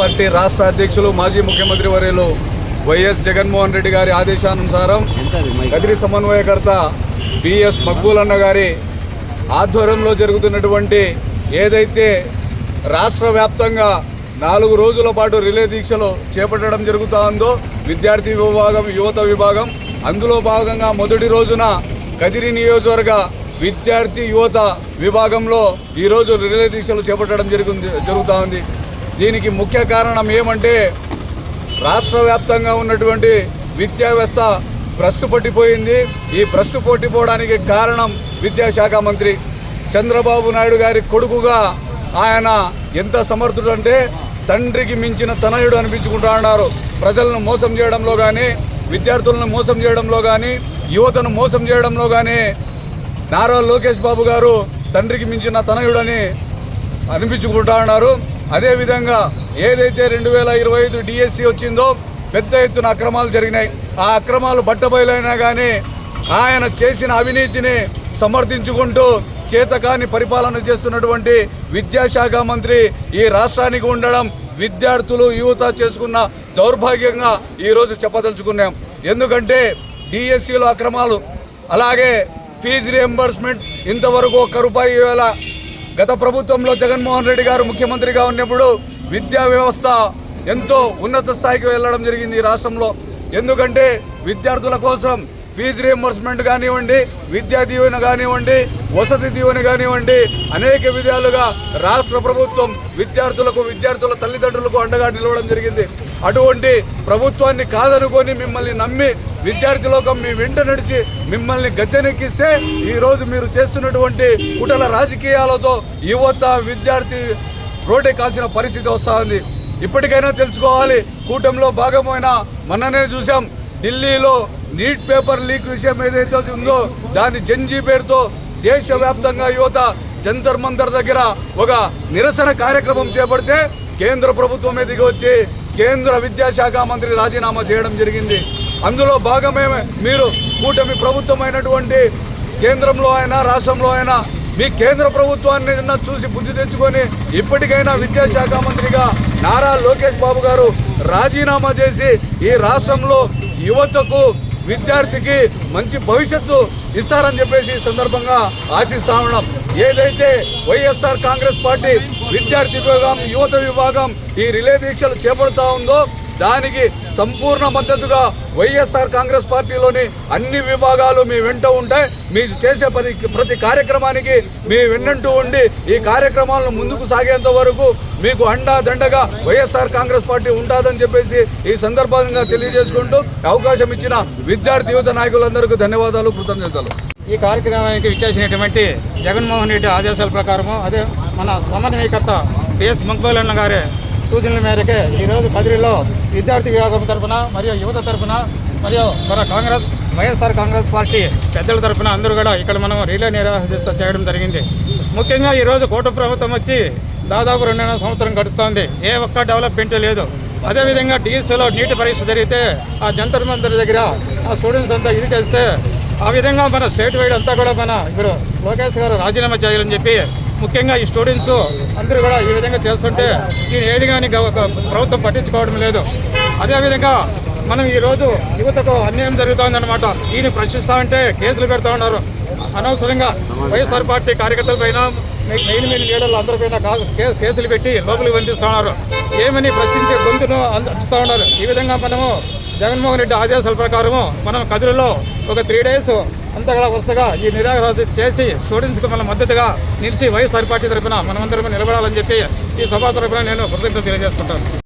Party రాష్ట్ర అధ్యక్షులు మాజీ ముఖ్యమంత్రి వర్యులు వైఎస్ జగన్మోహన్ రెడ్డి గారి ఆదేశానుసారం కదిరి సమన్వయకర్త బిఎస్ మక్బూల్ అన్న గారి ఆధ్వర్యంలో జరుగుతున్నటువంటి ఏదైతే రాష్ట్ర వ్యాప్తంగా 4 రోజుల పాటు రిలే దీక్షలు చేపట్టడం జరుగుతుందో విద్యార్థి విభాగం, యువత విభాగం, అందులో భాగంగా మొదటి రోజున కదిరి నియోజకవర్గ విద్యార్థి యువత విభాగంలో ఈరోజు రిలే దీక్షలు చేపట్టడం జరుగుతుంది. దీనికి ముఖ్య కారణం ఏమంటే రాష్ట్ర వ్యాప్తంగా ఉన్నటువంటి విద్యా వ్యవస్థ భ్రష్టు పట్టిపోయింది. ఈ భ్రష్టు పట్టిపోవడానికి కారణం విద్యాశాఖ మంత్రి చంద్రబాబు నాయుడు గారి కొడుకుగా ఆయన ఎంత సమర్థుడంటే తండ్రికి మించిన తనయుడు అనిపించుకుంటా ఉన్నారు. ప్రజలను మోసం చేయడంలో కానీ, విద్యార్థులను మోసం చేయడంలో కానీ, యువతను మోసం చేయడంలో కానీ నారా లోకేష్ బాబు గారు తండ్రికి మించిన తనయుడని అనిపించుకుంటా ఉన్నారు. అదేవిధంగా ఏదైతే 2025 డిఎస్సి వచ్చిందో పెద్ద ఎత్తున అక్రమాలు జరిగినాయి. ఆ అక్రమాలు బట్టబయలైనా కానీ ఆయన చేసిన అవినీతిని సమర్థించుకుంటూ చేతకాని పరిపాలన చేస్తున్నటువంటి విద్యాశాఖ మంత్రి ఈ రాష్ట్రానికి ఉండడం విద్యార్థులు యువత చేసుకున్న దౌర్భాగ్యంగా ఈరోజు చెప్పదలుచుకున్నాం. ఎందుకంటే డిఎస్సిలో అక్రమాలు, అలాగే ఫీజు రియంబర్స్మెంట్ ఇంతవరకు ₹1 ఇవ్వాల. గత ప్రభుత్వంలో జగన్మోహన్ రెడ్డి గారు ముఖ్యమంత్రిగా ఉన్నప్పుడు విద్యా వ్యవస్థ ఎంతో ఉన్నత స్థాయికి వెళ్ళడం జరిగింది ఈ రాష్ట్రంలో. ఎందుకంటే విద్యార్థుల కోసం ఫీజు రియంబర్స్మెంట్ కానివ్వండి, విద్యా దీవెన కానివ్వండి, వసతి దీవెన కానివ్వండి, అనేక విధాలుగా రాష్ట్ర ప్రభుత్వం విద్యార్థుల తల్లిదండ్రులకు అండగా నిలవడం జరిగింది. అటువంటి ప్రభుత్వాన్ని కాదనుకొని మిమ్మల్ని నమ్మి విద్యార్థి లోకం మీ వెంట నడిచి మిమ్మల్ని గద్దెనెక్కిస్తే ఈరోజు మీరు చేస్తున్నటువంటి కుటల రాజకీయాలతో యువత విద్యార్థి రోడ్డే కాల్చిన పరిస్థితి వస్తుంది. ఇప్పటికైనా తెలుసుకోవాలి. కూటమిలో భాగమైన మొన్ననే చూసాం, ఢిల్లీలో నీట్ పేపర్ లీక్ విషయం ఏదైతే ఉందో దాని జంజీ పేరుతో దేశవ్యాప్తంగా యువత జంతర్ మంతర్ దగ్గర ఒక నిరసన కార్యక్రమం చేపడితే కేంద్ర ప్రభుత్వమే దిగి వచ్చి కేంద్ర విద్యాశాఖ మంత్రి రాజీనామా చేయడం జరిగింది. అందులో భాగమే మీరు కూటమి ప్రభుత్వమైనటువంటి కేంద్రంలో అయినా రాష్ట్రంలో అయినా మీ కేంద్ర ప్రభుత్వాన్ని చూసి బుద్ధి తెచ్చుకొని ఇప్పటికైనా విద్యాశాఖ మంత్రిగా నారా లోకేష్ బాబు గారు రాజీనామా చేసి ఈ రాష్ట్రంలో యువతకు విద్యార్థికి మంచి భవిష్యత్తు ఇస్తారని చెప్పేసి ఈ సందర్భంగా ఆశిస్తా ఉన్నాం. ఏదైతే వైఎస్ఆర్ కాంగ్రెస్ పార్టీ విద్యార్థి విభాగం, యువత విభాగం ఈ రిలే దీక్షలు చేపడుతూ ఉందో దానికి సంపూర్ణ మద్దతుగా వైఎస్ఆర్ కాంగ్రెస్ పార్టీలోని అన్ని విభాగాలు మీ వెంట ఉంటాయి. మీరు చేసే ప్రతి కార్యక్రమానికి మీ వెన్నంటూ ఉండి ఈ కార్యక్రమాలను ముందుకు సాగేంత వరకు మీకు అండా దండగా వైఎస్ఆర్ కాంగ్రెస్ పార్టీ ఉంటుందని చెప్పేసి ఈ సందర్భంగా తెలియజేసుకుంటూ అవకాశం ఇచ్చిన విద్యార్థి యువత నాయకులందరికీ ధన్యవాదాలు, కృతజ్ఞతలు. ఈ కార్యక్రమానికి విచ్చేసినటువంటి జగన్మోహన్ రెడ్డి ఆదేశాల ప్రకారము, అదే మన సమన్వయకర్త బిఎస్ మక్బూల్ అన్న గారి సూచనల మేరకే ఈరోజు కదిరిలో విద్యార్థి విభాగం తరఫున మరియు యువత తరఫున మరియు మన వైఎస్ఆర్ కాంగ్రెస్ పార్టీ పెద్దల తరఫున అందరూ కూడా ఇక్కడ మనం రిలే నిర్వహణ చేయడం జరిగింది. ముఖ్యంగా ఈరోజు కూటమి ప్రభుత్వం వచ్చి దాదాపు 2.5 సంవత్సరం గడుస్తుంది. ఏ ఒక్క డెవలప్మెంట్ లేదు. అదేవిధంగా డిఎస్సీలో నీటి పరీక్ష జరిగితే ఆ జంతర్ మంతర్ దగ్గర ఆ స్టూడెంట్స్ అంతా ఇది చేస్తే ఆ విధంగా మన స్టేట్ వైడ్ అంతా కూడా మన ఇప్పుడు లోకేష్ గారు రాజీనామా చేయాలని చెప్పి ముఖ్యంగా ఈ స్టూడెంట్స్ అందరూ కూడా ఈ విధంగా చేస్తుంటే దీని ఏది కానీ ప్రభుత్వం పట్టించుకోవడం లేదు. అదేవిధంగా మనం ఈరోజు యువతకు అన్యాయం జరుగుతుందన్నమాట. దీన్ని ప్రశ్నిస్తామంటే కేసులు పెడతా ఉన్నారు అనవసరంగా. వైఎస్ఆర్ పార్టీ కార్యకర్తల పైన మెయిన్ లీడర్లు అందరిపైన కేసులు పెట్టి లోపలికి పంపిస్తూ ఉన్నారు. ఏమని ప్రశ్నించే గొంతును అందిస్తూ ఉన్నారు. ఈ విధంగా మనము జగన్మోహన్ రెడ్డి ఆదేశాల ప్రకారము మనం కదిరిలో ఒక 3 days అంతా కూడా వరుసగా ఈ నిరాహార చేసి స్టూడెంట్స్కి మనం మద్దతుగా నిలిచి వైఎస్ఆర్ పార్టీ తరఫున మనమందరం నిలబడాలని చెప్పి ఈ సభ తరఫున నేను కృతజ్ఞతలు తెలియజేసుకుంటాను.